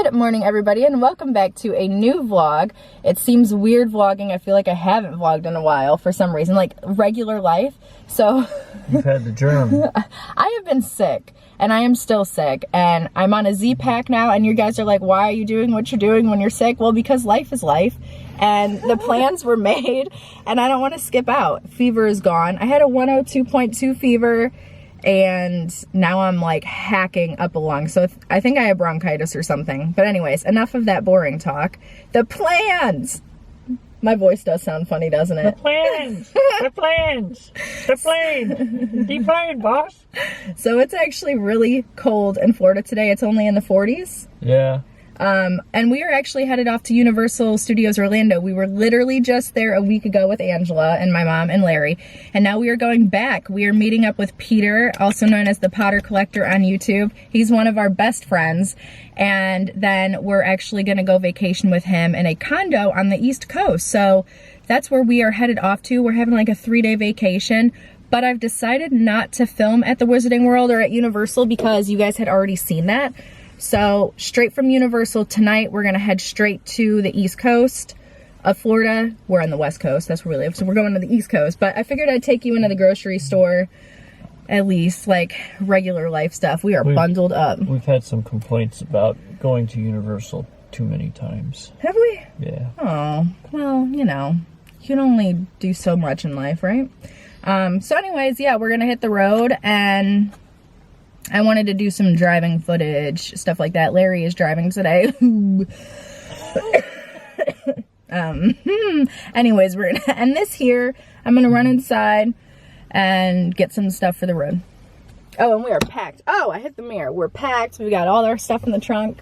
Good morning, everybody, and welcome back to a new vlog. It seems weird vlogging. I feel like I haven't vlogged in a while for some reason, like regular life. So you've had the germ. I have been sick, and I am still sick, and I'm on a Z-Pack now, and you guys are like, why are you doing what you're doing when you're sick? Well, because life is life, and the plans were made, and I don't want to skip out. Fever is gone. I had a 102.2 fever, and now I'm like hacking up a lung. So I think I have bronchitis or something. But anyways, enough of that boring talk. The plans! My voice does sound funny, doesn't it? The plans! The plans! The plane! The plane, boss! So it's actually really cold in Florida today. It's only in the 40s. Yeah. And we are actually headed off to Universal Studios Orlando. We were literally just there a week ago with Angela and my mom and Larry. And now we are going back. We are meeting up with Peter, also known as the Potter Collector on YouTube. He's one of our best friends. And then we're actually going to go vacation with him in a condo on the East Coast. So that's where we are headed off to. We're having like a 3-day vacation. But I've decided not to film at the Wizarding World or at Universal because you guys had already seen that. So straight from Universal tonight, we're gonna head straight to the East Coast of Florida. We're on the West Coast, that's where we live. So we're going to the East Coast, but I figured I'd take you into the grocery store, at least like regular life stuff. We've bundled up. We've had some complaints about going to Universal too many times. Have we? Yeah. Oh, well, you know, you can only do so much in life, right? So anyways, yeah, we're gonna hit the road, and I wanted to do some driving footage, stuff like that. Larry is driving today. Anyways, we're gonna end this here. I'm gonna run inside and get some stuff for the road. Oh, and we are packed. Oh, I hit the mirror. We're packed. We got all our stuff in the trunk.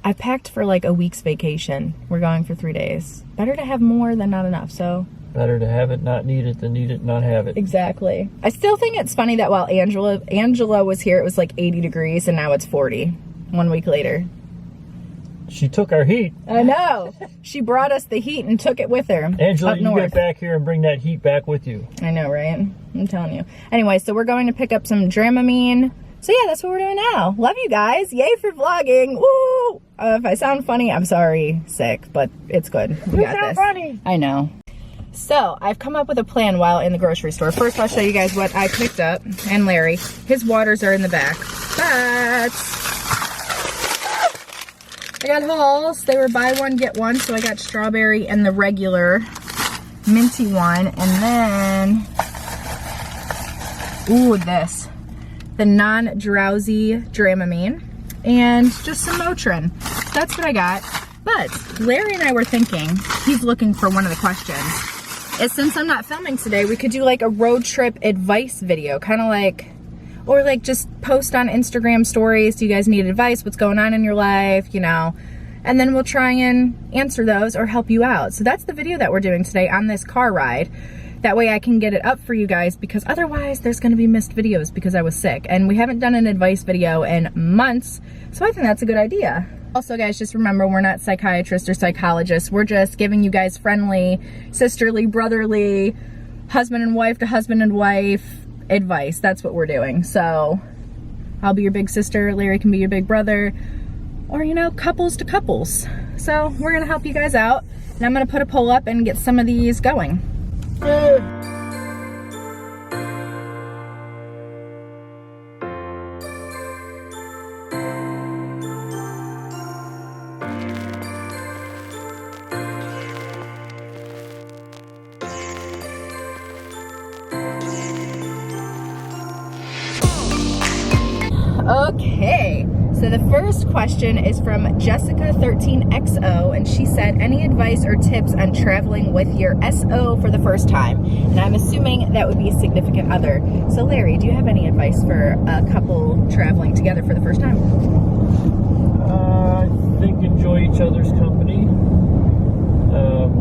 I packed for like a week's vacation. We're going for 3 days. Better to have more than not enough, so. Better to have it, not need it, than need it, not have it. Exactly. I still think it's funny that while Angela was here, it was like 80 degrees, and now it's 40 1 week later. She took our heat. I know. She brought us the heat and took it with her. Angela, up you north. get back here and bring that heat back with you. I know, right? I'm telling you. Anyway, so we're going to pick up some Dramamine. So yeah, that's what we're doing now. Love you guys. Yay for vlogging. Woo! If I sound funny, I'm sorry, sick, but it's good. We got this. Funny. I know. So, I've come up with a plan while in the grocery store. First, I'll show you guys what I picked up. And Larry. His waters are in the back. But I got hauls. They were buy one, get one. So I got strawberry and the regular minty one. And then, ooh, this. The non-drowsy Dramamine. And just some Motrin. That's what I got. But Larry and I were thinking, he's looking for one of the questions. Is since I'm not filming today, we could do like a road trip advice video, kind of like, or like just post on Instagram stories. Do you guys need advice? What's going on in your life? You know, and then we'll try and answer those or help you out. So that's the video that we're doing today on this car ride. That way I can get it up for you guys, because otherwise there's going to be missed videos because I was sick, and we haven't done an advice video in months. So I think that's a good idea. Also, guys, just remember, we're not psychiatrists or psychologists. We're just giving you guys friendly, sisterly, brotherly, husband and wife to husband and wife advice. That's what we're doing. So I'll be your big sister, Larry can be your big brother, or, you know, couples to couples. So we're going to help you guys out, and I'm going to put a poll up and get some of these going. Okay, so the first question is from Jessica13XO, and she said, any advice or tips on traveling with your SO for the first time? And I'm assuming that would be a significant other. So Larry, do you have any advice for a couple traveling together for the first time? I think enjoy each other's company.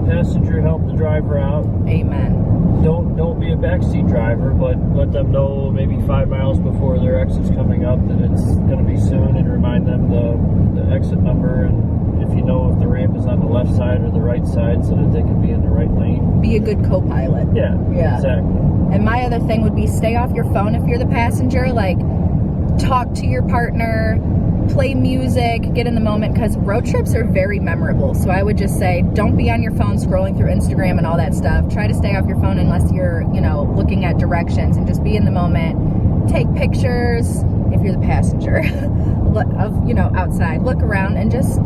Passenger help the driver out. Amen. Don't be a backseat driver, but let them know maybe 5 miles before their exit's coming up that it's going to be soon, and remind them the exit number, and if you know if the ramp is on the left side or the right side, so that they can be in the right lane. Be a good co-pilot. Yeah, exactly. And my other thing would be stay off your phone if you're the passenger. Like, talk to your partner, play music, get in the moment, because road trips are very memorable. So I would just say, don't be on your phone scrolling through Instagram and all that stuff. Try to stay off your phone unless you're, you know, looking at directions, and just be in the moment. Take pictures if you're the passenger of, you know, outside. Look around and just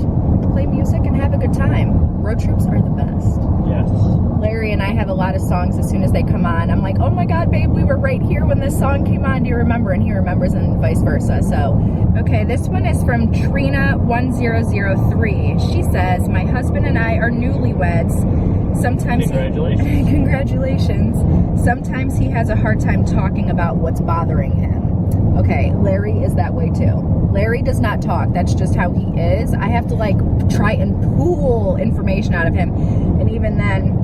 play music and have a good time. Road trips are the best. Yes. Larry and I have a lot of songs. As soon as they come on, I'm like, oh my God, babe, we were right here when this song came on. Do you remember? And he remembers, and vice versa. So, okay, this one is from Trina1003. She says, my husband and I are newlyweds. Sometimes Congratulations. Congratulations. Sometimes he has a hard time talking about what's bothering him. Okay, Larry is that way too. Larry does not talk. That's just how he is. I have to like try and pull information out of him, and even then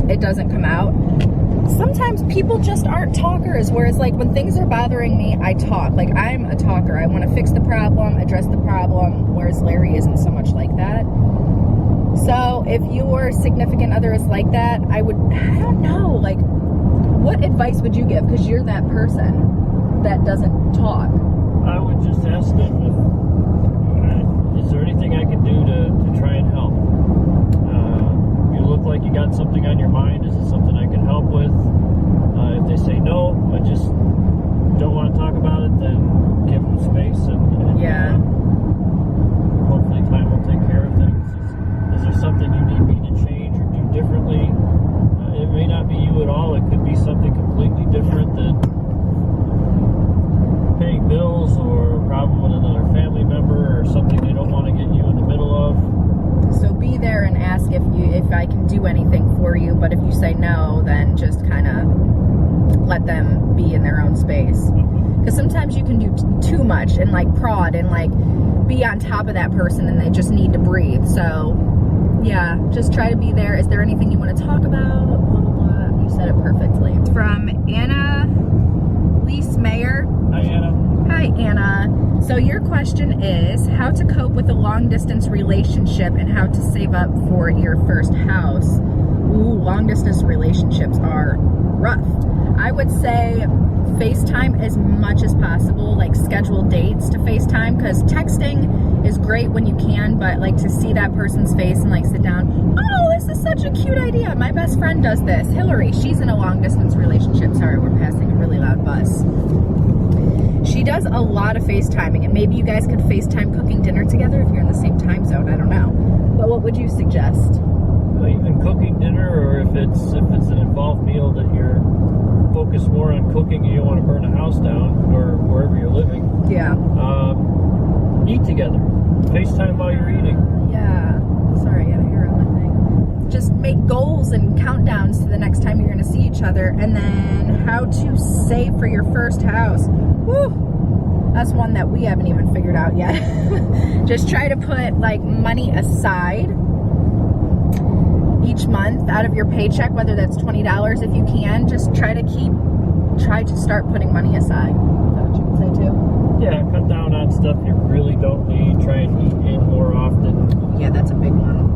it doesn't come out. Sometimes people just aren't talkers, whereas like when things are bothering me, I talk. Like, I'm a talker. I want to fix the problem, address the problem, whereas Larry isn't so much like that. So if your significant other is like that, I don't know, like, what advice would you give? Because you're that person that doesn't talk. I would just ask them if, is there anything I can do to try and help? You look like you got something on your mind. Is it something I can help with? If they say no, I just don't want to talk about it, then give them space and Yeah. Hopefully time will take care of things. Is there something you need me to change or do differently? It may not be you at all. It could be something completely different, that paying bills or a problem with another family member or something they don't want to get you in the middle of. So be there and ask if I can do anything for you, but if you say no, then just kind of let them be in their own space. Because sometimes you can do too much and like prod and like be on top of that person, and they just need to breathe. So yeah, just try to be there. Is there anything you want to talk about? Blah, blah, blah. You said it perfectly. It's from Anna Lise Mayer. Hi, Anna. Hi, Anna. So your question is how to cope with a long-distance relationship and how to save up for your first house. Ooh, long-distance relationships are rough. I would say FaceTime as much as possible, like schedule dates to FaceTime, because texting is great when you can, but like to see that person's face and like sit down, oh, this is such a cute idea. My best friend does this. Hillary, she's in a long-distance relationship. Sorry, we're passing a really loud bus. She does a lot of FaceTiming, and maybe you guys could FaceTime cooking dinner together if you're in the same time zone. I don't know. But what would you suggest? Well, even cooking dinner, or if it's an involved meal that you're focused more on cooking and you don't want to burn a house down or wherever you're living. Yeah. Eat together. FaceTime while you're eating. Yeah. Sorry, I had a hair on my thing. Just make goals and countdowns to the next time you're going to see each other, and then how to save for your first house. Woo! That's one that we haven't even figured out yet. Just try to put like money aside each month out of your paycheck, whether that's $20 if you can. Just try to start putting money aside. Is that what you would say too? Yeah, cut down on stuff you really don't need. Try and eat in more often. Yeah, that's a big one.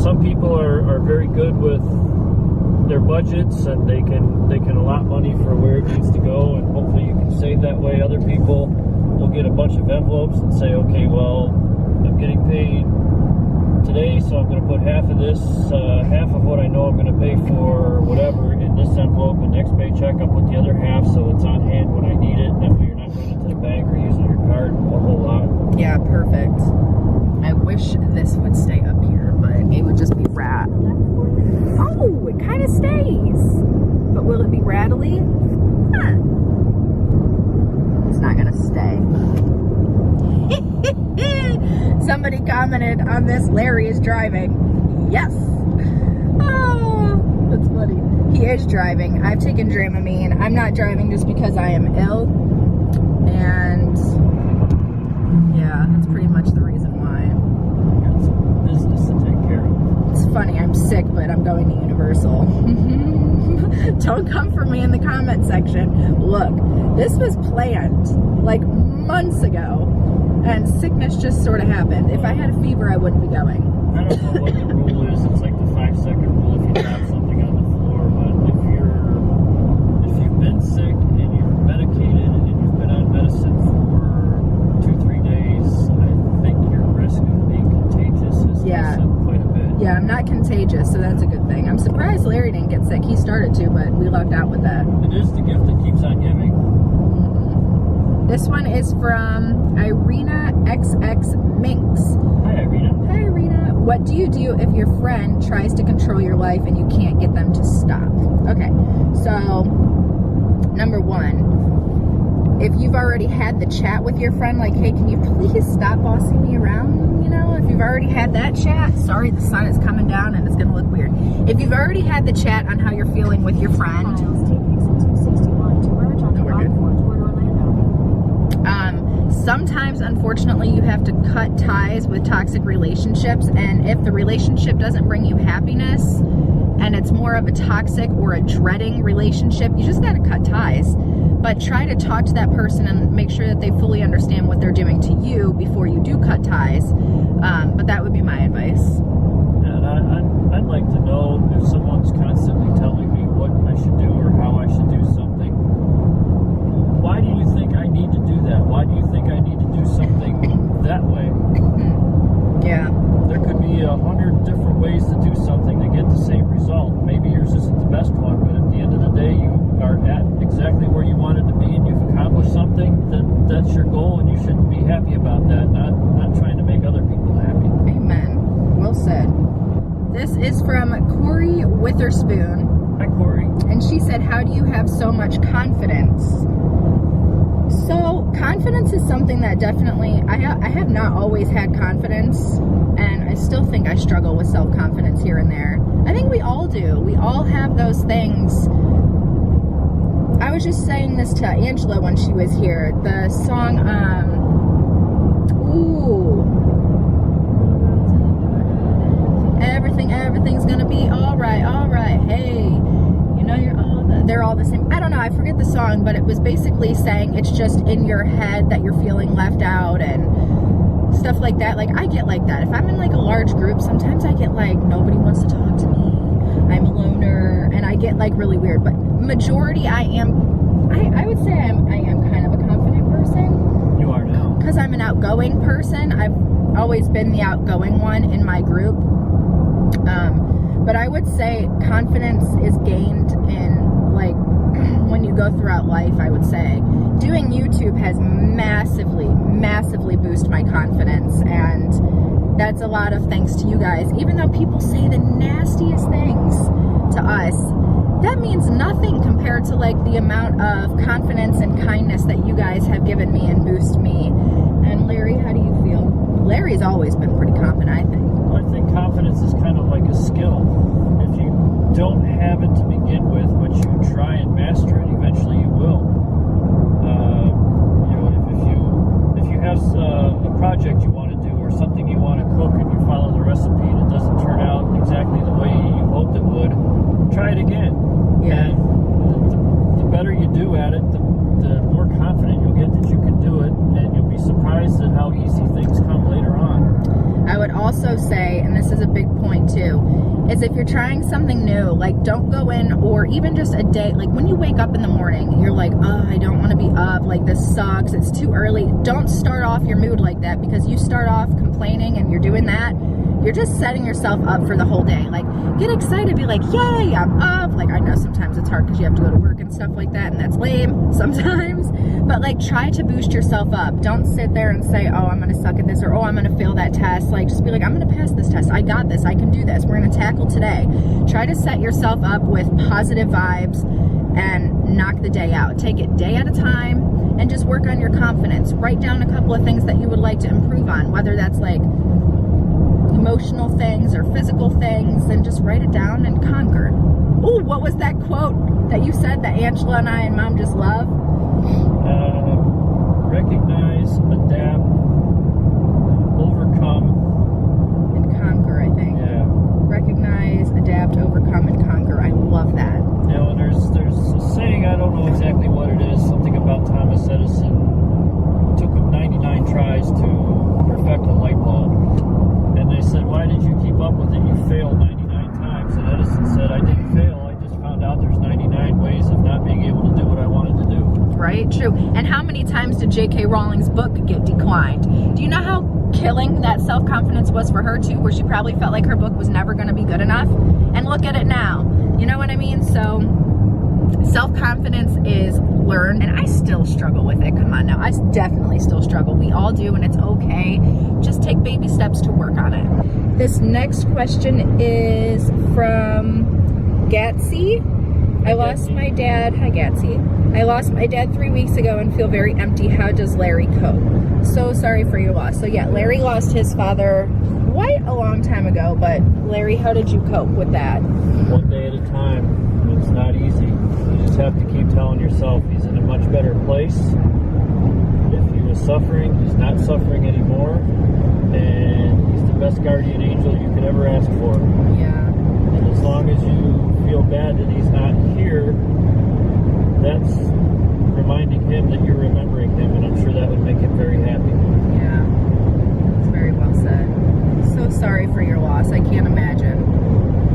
Some people are very good with their budgets, and they can allot money for where it needs to go, and hopefully you can save that way. Other people will get a bunch of envelopes and say, okay, well, I'm getting paid today, so I'm going to put half of this, half of what I know I'm going to pay for whatever in this envelope, and next paycheck I'll put the other half so it's on hand when I need it. That way you're not going to the bank or using your card a whole lot. Yeah, perfect. I wish this would stay up here, but it would just be rat. Oh, it kind of stays. But will it be rattly? Huh. It's not going to stay. Somebody commented on this, Larry is driving. Yes. Oh, that's funny. He is driving. I've taken Dramamine. I'm not driving just because I am ill. And yeah, that's pretty much the reason why. You got some business to take care of. It's funny, I'm sick, but I'm going to Universal. Don't come for me in the comment section. Look, this was planned like months ago, and sickness just sort of happened. If I had a fever, I wouldn't be going. I don't know what the rule is. It's like the 5-second rule if you drop something on the floor, but if you've been sick and you're medicated and you've been on medicine for Yeah, I'm not contagious, so that's a good thing. I'm surprised Larry didn't get sick. He started to, but we lucked out with that. It is the gift that keeps on giving. This one is from Irina XX Minx. Hi, Irina. Hi, Irina. What do you do if your friend tries to control your life and you can't get them to stop? Okay, so number one, if you've already had the chat with your friend, like, hey, can you please stop bossing me around? You know, if you've already had that chat, sorry, the sun is coming down and it's going to look weird. If you've already had the chat on how you're feeling with your friend, sometimes, unfortunately, you have to cut ties with toxic relationships, and if the relationship doesn't bring you happiness and it's more of a toxic or a dreading relationship, you just got to cut ties. But try to talk to that person and make sure that they fully understand what they're doing to you before you do cut ties. But that would be my advice. And I'd like to know if someone's constantly telling me what I should do or how I should do something. Why do you think I need to do that? Why do you think I need to do something that way? Yeah. There could be 100 different ways to do something to get the same result. Maybe yours isn't the best one, but at the end of the day, you are at exactly where you wanted to be and you've accomplished something, then that's your goal and you should be happy about that, not trying to make other people happy. Amen. Well said. This is from Corey Witherspoon. Hi, Corey. And she said, how do you have so much confidence? So confidence is something that definitely, I have not always had confidence, and I still think I struggle with self-confidence here and there. I think we all do. We all have those things. I was just saying this to Angela when she was here. The song, everything's gonna be alright, hey, you know they're all the same. I don't know, I forget the song, but it was basically saying it's just in your head that you're feeling left out and stuff like that. Like, I get like that. If I'm in like a large group, sometimes I get like, nobody wants to talk to me, I'm a loner, and I get like really weird. But majority, I would say I am kind of a confident person. You are now. Because I'm an outgoing person. I've always been the outgoing one in my group. But I would say confidence is gained in, like, when you go throughout life, I would say. Doing YouTube has massively boosted my confidence, and that's a lot of thanks to you guys. Even though people say the nastiest things to us, that means nothing compared to, like, the amount of confidence and kindness that you guys have given me and boost me. And Larry, how do you feel? Larry's always been pretty confident, I think. I think confidence is kind of like a skill. If you don't have it to begin with, but you try and master it, eventually you will. If you have a project you want to do or something you want to cook and you follow the recipe and it doesn't turn out exactly the way you hoped it would, try it again. Yeah. And the better you do at it, the more confident you'll get that you can do it, and you'll be surprised at how easy things come later on. I would also say, and this is a big point too, is if you're trying something new, like, don't go in, or even just a day, like when you wake up in the morning, you're like, oh, I don't want to be up, like this sucks, it's too early. Don't start off your mood like that, because you start off complaining and you're doing that, you're just setting yourself up for the whole day. Like, get excited, be like, yay, I'm up. Like, I know sometimes it's hard because you have to go to work and stuff like that, and that's lame sometimes, but like, try to boost yourself up. Don't sit there and say, oh, I'm gonna suck at this, or oh, I'm gonna fail that test. Like, just be like, I'm gonna pass this test, I got this, I can do this, we're gonna tackle today. Try to set yourself up with positive vibes and knock the day out. Take it day at a time and just work on your confidence. Write down a couple of things that you would like to improve on, whether that's like emotional things or physical things, and just write it down and conquer. Ooh, what was that quote that you said that Angela and I and Mom just love? Recognize, adapt, overcome, and conquer, I think. Yeah. Recognize, adapt, overcome, and conquer. I love that. You know, and there's a saying, I don't know exactly what it is, something about Thomas Edison. It took him 99 tries to perfect a light bulb. And they said, why did you keep up with it? You failed 99 times. And Edison said, I didn't fail. I just found out there's 99 ways of not being able to do what I wanted to do. Right? True. And how many times did J.K. Rowling's book get declined? Do you know how killing that self-confidence was for her too, where she probably felt like her book was never going to be good enough. And look at it now. You know what I mean? So self-confidence is learned, and I still struggle with it. Come on now. I definitely still struggle. We all do, and it's okay. Just take baby steps to work on it. This next question is from Gatsy. I lost my dad. Hi, Gatsy. I lost my dad 3 weeks ago and feel very empty. How does Larry cope? So sorry for your loss. So yeah, Larry lost his father quite a long time ago, but Larry, how did you cope with that? One day at a time. It's not easy. You just have to keep telling yourself he's in a much better place. If he was suffering, he's not suffering anymore. And he's the best guardian angel you could ever ask for. Yeah. And as long as you feel bad that he's not here, that's reminding him that you're remembering him, and I'm sure that would make him very happy. Yeah. That's very well said. So sorry for your loss. I can't imagine.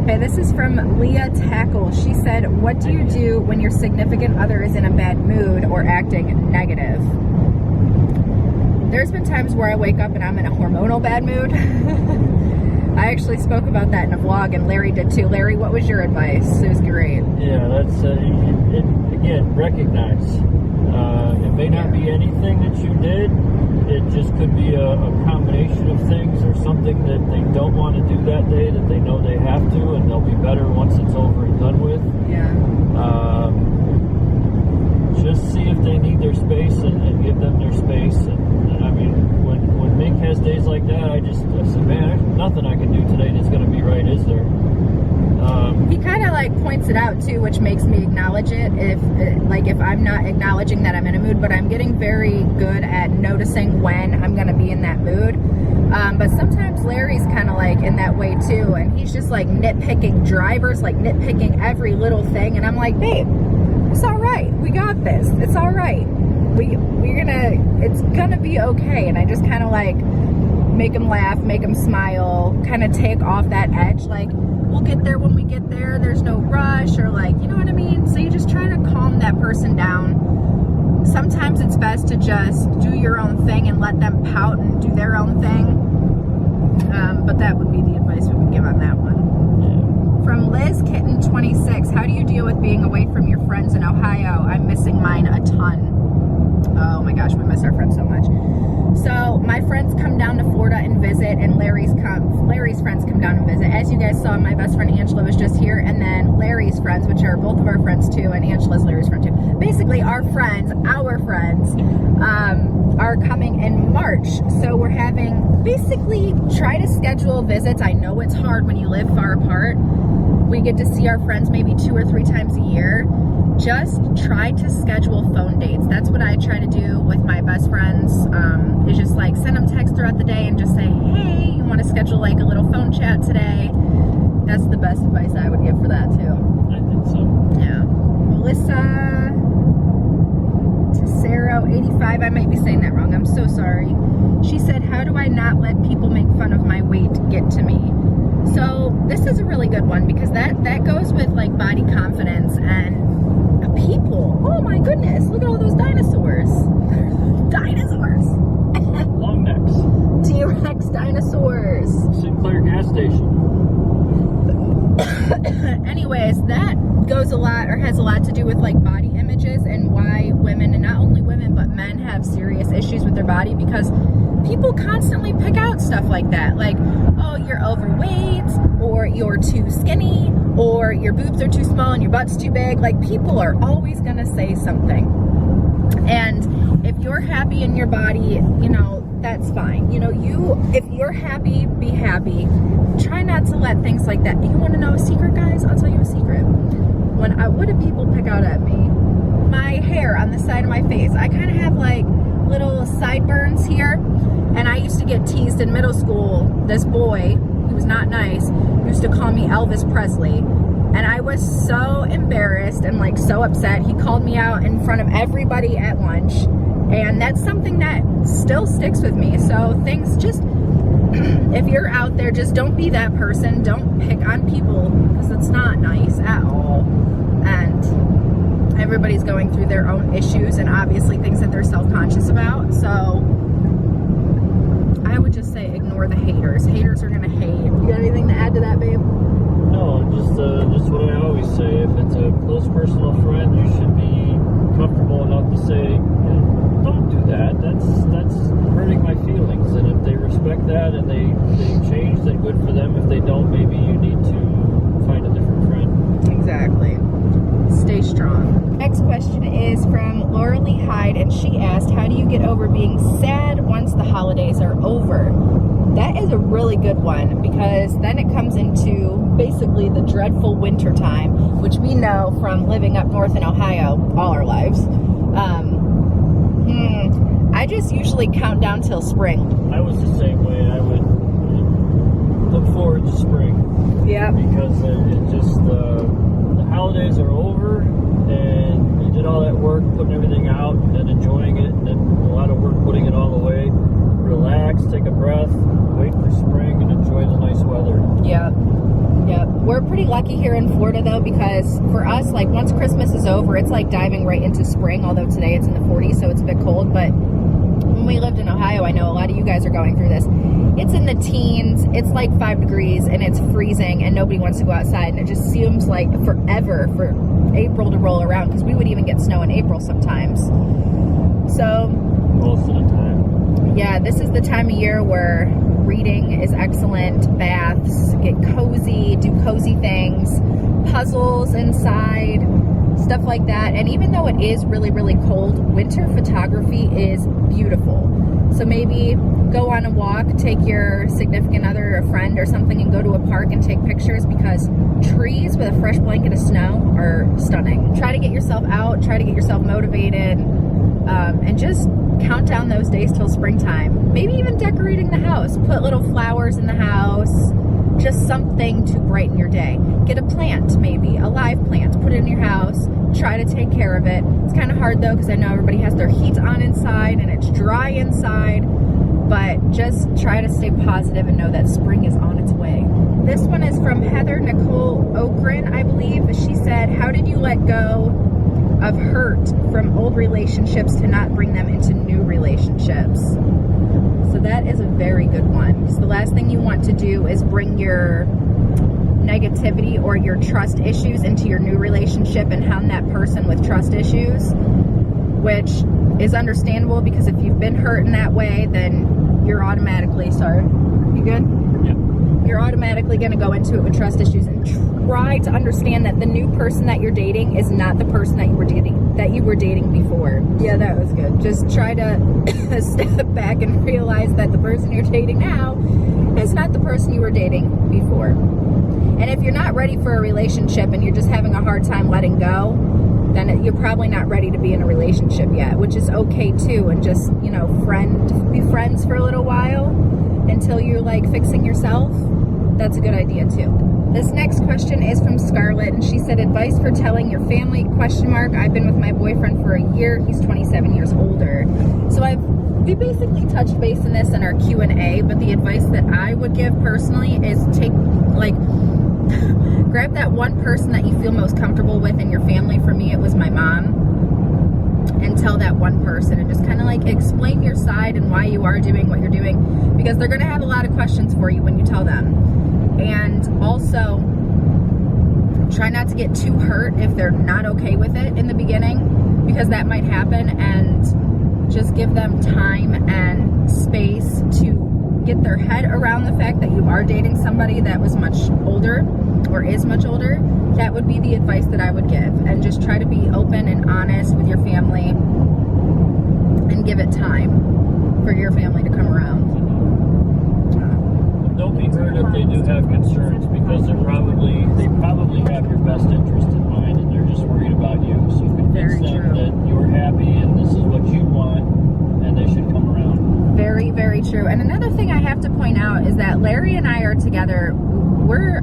Okay, this is from Leah Tackle. She said, what do you do when your significant other is in a bad mood or acting negative? There's been times where I wake up and I'm in a hormonal bad mood. I actually spoke about that in a vlog, and Larry did too. Larry, what was your advice? It was great. Yeah, that's, again, recognize. It may not be anything that you did. It just could be a combination of things, or something that they don't want to do that day that they know they have to, and they'll be better once it's over and done with. Yeah. Just see if they need their space and give them their space. And I mean, when Minx has days like that, I said, man, there's nothing I can do today that's going to be right, is there? He kind of like points it out too, which makes me acknowledge it. If I'm not acknowledging that I'm in a mood, but I'm getting very good at noticing when I'm going to be in that mood. But sometimes Larry's kind of like in that way too, and he's just like nitpicking drivers, like nitpicking every little thing, and I'm like, babe, it's all right. We got this. It's all right. It's gonna be okay. And I just kind of like make him laugh, make him smile, kind of take off that edge, like, we'll get there when we get there, there's no rush, or like, you know what I mean? So you just try to calm that person down. Sometimes it's best to just do your own thing and let them pout and do their own thing. But that would be the advice we would give on that one. From Liz Kitten 26, how do you deal with being away from your friends in Ohio? I'm missing mine a ton. Oh my gosh, we miss our friends so much. So my friends come down to Florida and visit, and Larry's friends come down and visit. As you guys saw, my best friend Angela was just here, and then Larry's friends, which are both of our friends too, and Angela's Larry's friend too. Basically, our friends, are coming in March. So we're having, basically, try to schedule visits. I know it's hard when you live far apart. We get to see our friends maybe 2 or 3 times a year. Just try to schedule phone dates. That's what I try to do with my best friends, is just like send them texts throughout the day and just say, hey, you want to schedule like a little phone chat today? That's the best advice I would give for that too. I think so. Yeah. Melissa Tessero 85, I might be saying that wrong, I'm so sorry. She said, how do I not let people make fun of my weight get to me? So this is a really good one, because that goes with like body confidence and people. Oh my goodness, look at all those dinosaurs. Dinosaurs. Long necks. T-Rex dinosaurs. Sinclair gas station. Anyways, that goes a lot, or has a lot to do with like body images, and why women, and not only women but men, have serious issues with their body, because people constantly pick out stuff like that, like, oh, you're overweight, or you're too skinny, or your boobs are too small and your butt's too big. Like, people are always gonna say something. And if you're happy in your body, you know, that's fine. You know, if you're happy, be happy. Try not to let things like that. You want to know a secret, guys? I'll tell you a secret. What do people pick out at me? My hair on the side of my face. I kind of have like little sideburns here, and I used to get teased in middle school. This boy, he was not nice, used to call me Elvis Presley, and I was so embarrassed and like so upset. He called me out in front of everybody at lunch, and that's something that still sticks with me. So things, just if you're out there, just don't be that person. Don't pick on people, because it's not nice at all. And everybody's going through their own issues, and obviously things that they're self-conscious about. So I would just ignore the haters. Haters are gonna hate. You got anything to add to that, babe? No, just what I always say. If it's a close personal friend, you should be comfortable enough to say, don't do that. That's hurting my feelings. And if they respect that and they change, then good for them. If they don't, maybe you need to find a different friend. Exactly. Stay strong. Next question is from Laura Lee Hyde, and she asked, how do you get over being sad once the holidays are over? That is a really good one, because then it comes into basically the dreadful winter time, which we know from living up north in Ohio all our lives. I just usually count down till spring. I was the same way. I would look forward to spring. Yeah. Because it just, the holidays are over, and you did all that work putting everything out and enjoying it, and then a lot of work putting it all away. Relax, take a breath, wait for spring, and enjoy the nice weather. Yeah. Yeah. We're pretty lucky here in Florida, though, because for us, like, once Christmas is over, it's like diving right into spring, although today it's in the 40s, so it's a bit cold. But when we lived in Ohio, I know a lot of you guys are going through this. It's in the teens, it's like 5 degrees, and it's freezing, and nobody wants to go outside, and it just seems like forever for April to roll around, because we would even get snow in April sometimes. So Most of the time. yeah, this is the time of year where reading is excellent, baths, get cozy, do cozy things, puzzles inside, stuff like that. And even though it is really, really cold, winter photography is beautiful. So maybe go on a walk, take your significant other or a friend or something, and go to a park and take pictures, because trees with a fresh blanket of snow are stunning. Try to get yourself out, try to get yourself motivated, and just count down those days till springtime. Maybe even decorating the house. Put little flowers in the house. Just something to brighten your day. Get a plant, maybe a live plant. Put it in your house. Try to take care of it. It's kind of hard though, because I know everybody has their heat on inside and it's dry inside. But just try to stay positive and know that spring is on its way. This one is from Heather Nicole Okren, I believe. She said, how did you let go of hurt from old relationships to not bring them into new relationships? So that is a very good one. So the last thing you want to do is bring your negativity or your trust issues into your new relationship and hound that person with trust issues, which is understandable, because if you've been hurt in that way, then you're automatically, sorry, you good? Yep. You're automatically going to go into it with trust issues, and try to understand that the new person that you're dating is not the person that you were dating before. Yeah, that was good. Just try to step back and realize that the person you're dating now is not the person you were dating before. And if you're not ready for a relationship and you're just having a hard time letting go, then you're probably not ready to be in a relationship yet, which is okay too. And just, you know, be friends for a little while until you're like fixing yourself. That's a good idea too. This next question is from Scarlett, and she said, advice for telling your family, ? I've been with my boyfriend for a year. He's 27 years older. So we basically touched base in this in our Q&A, but the advice that I would give personally is grab that one person that you feel most comfortable with in your family. For me, it was my mom. And tell that one person, and just kind of like explain your side and why you are doing what you're doing, because they're going to have a lot of questions for you when you tell them. And also, try not to get too hurt if they're not okay with it in the beginning, because that might happen. And just give them time and space to get their head around the fact that you are dating somebody that was much older or is much older. That would be the advice that I would give. And just try to be open and honest with your family, and give it time for your family to come around. Don't be hurt if they do have concerns, because they probably have your best interest in mind, and they're just worried about you. So convince them that you're happy and this is what you want, and they should come around. Very, very true. And another thing I have to point out is that Larry and I are together. We're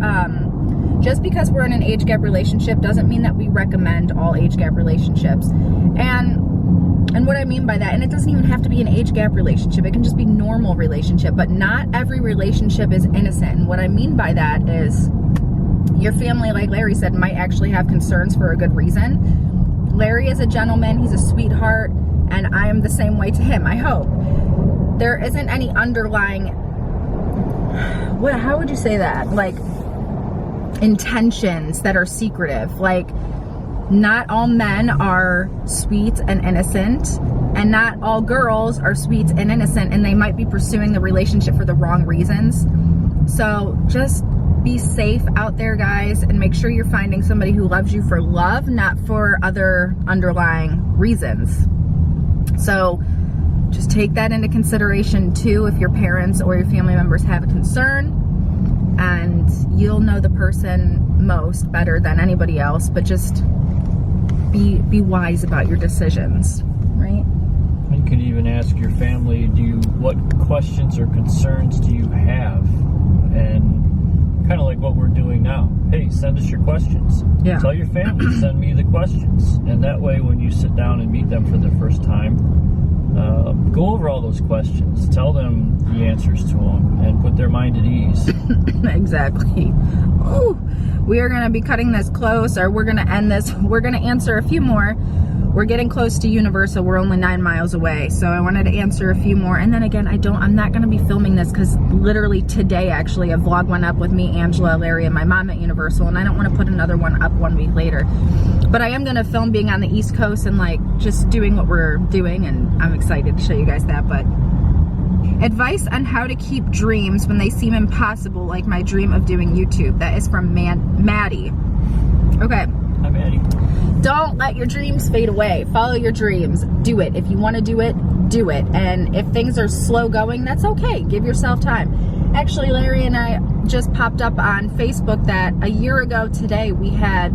just because we're in an age gap relationship doesn't mean that we recommend all age gap relationships. And what I mean by that, and it doesn't even have to be an age gap relationship, it can just be normal relationship, but not every relationship is innocent. And what I mean by that is your family, like Larry said, might actually have concerns for a good reason. Larry is a gentleman, he's a sweetheart, and I am the same way to him, I hope. There isn't any underlying how would you say that? Like, intentions that are secretive. Like, not all men are sweet and innocent, and not all girls are sweet and innocent, and they might be pursuing the relationship for the wrong reasons. So just be safe out there, guys, and make sure you're finding somebody who loves you for love, not for other underlying reasons. So just take that into consideration too if your parents or your family members have a concern, and you'll know the person most better than anybody else, but just be wise about your decisions, right? You could even ask your family, what questions or concerns do you have? And kind of like what we're doing now. Hey, send us your questions. Yeah. Tell your family, send me the questions. And that way, when you sit down and meet them for the first time, go over all those questions. Tell them the answers to them and put their mind at ease. Exactly. Ooh, we are going to be cutting this close, or we're going to end this. We're going to answer a few more. We're getting close to Universal. We're only 9 miles away. So I wanted to answer a few more. And then again, I'm not going to be filming this because literally today, actually, a vlog went up with me, Angela, Larry, and my mom at Universal. And I don't want to put another one up 1 week later. But I am going to film being on the East Coast and like just doing what we're doing. And I'm excited to show you guys that. But advice on how to keep dreams when they seem impossible, like my dream of doing YouTube. That is from Maddie. Okay. Hi, Maddie. Don't let your dreams fade away. Follow your dreams. Do it. If you want to do it, do it. And if things are slow going, that's okay. Give yourself time. Actually, Larry and I just popped up on Facebook that a year ago today we had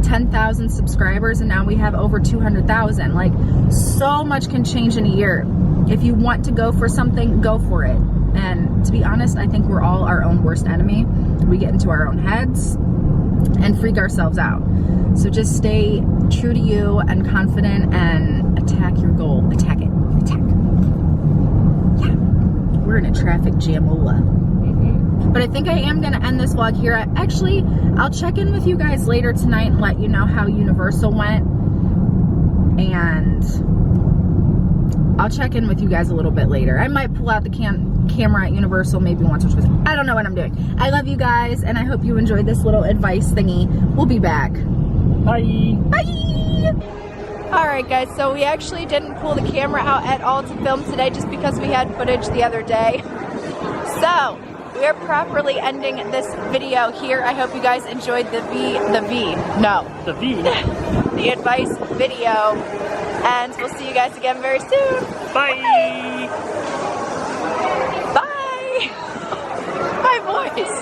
10,000 subscribers, and now we have over 200,000. Like, so much can change in a year. If you want to go for something, go for it. And to be honest, I think we're all our own worst enemy. We get into our own heads and freak ourselves out. So just stay true to you and confident and attack your goal. Attack it. Attack. Yeah. We're in a traffic jam-ola. But I think I am going to end this vlog here. I'll check in with you guys later tonight and let you know how Universal went. And I'll check in with you guys a little bit later. I might pull out the camera at Universal maybe once or twice. I don't know what I'm doing. I love you guys, and I hope you enjoyed this little advice thingy. We'll be back. Bye. Bye. All right, guys, so we actually didn't pull the camera out at all to film today just because we had footage the other day. So we are properly ending this video here. I hope you guys enjoyed the advice video, and we'll see you guys again very soon. Bye. Bye. My voice.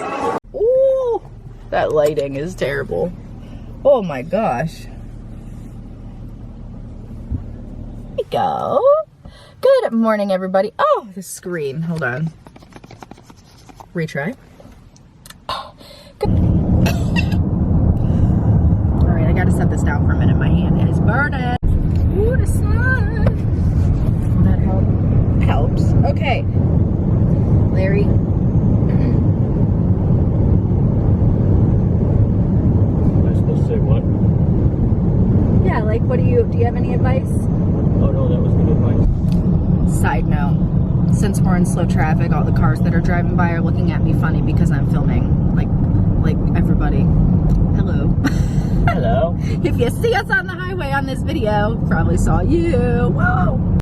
Ooh, that lighting is terrible. Oh my gosh. Here we go. Good morning, everybody. Oh, the screen. Hold on. Retry. Good. All right, I gotta set this down for a minute. My hand is burning. Ooh, the sun. Will that help? Helps. Okay. Larry. Say what? Yeah, like, do you have any advice? Oh no, that was good advice. Side note, since we're in slow traffic, all the cars that are driving by are looking at me funny because I'm filming. Like everybody. Hello. Hello. If you see us on the highway on this video, probably saw you. Whoa.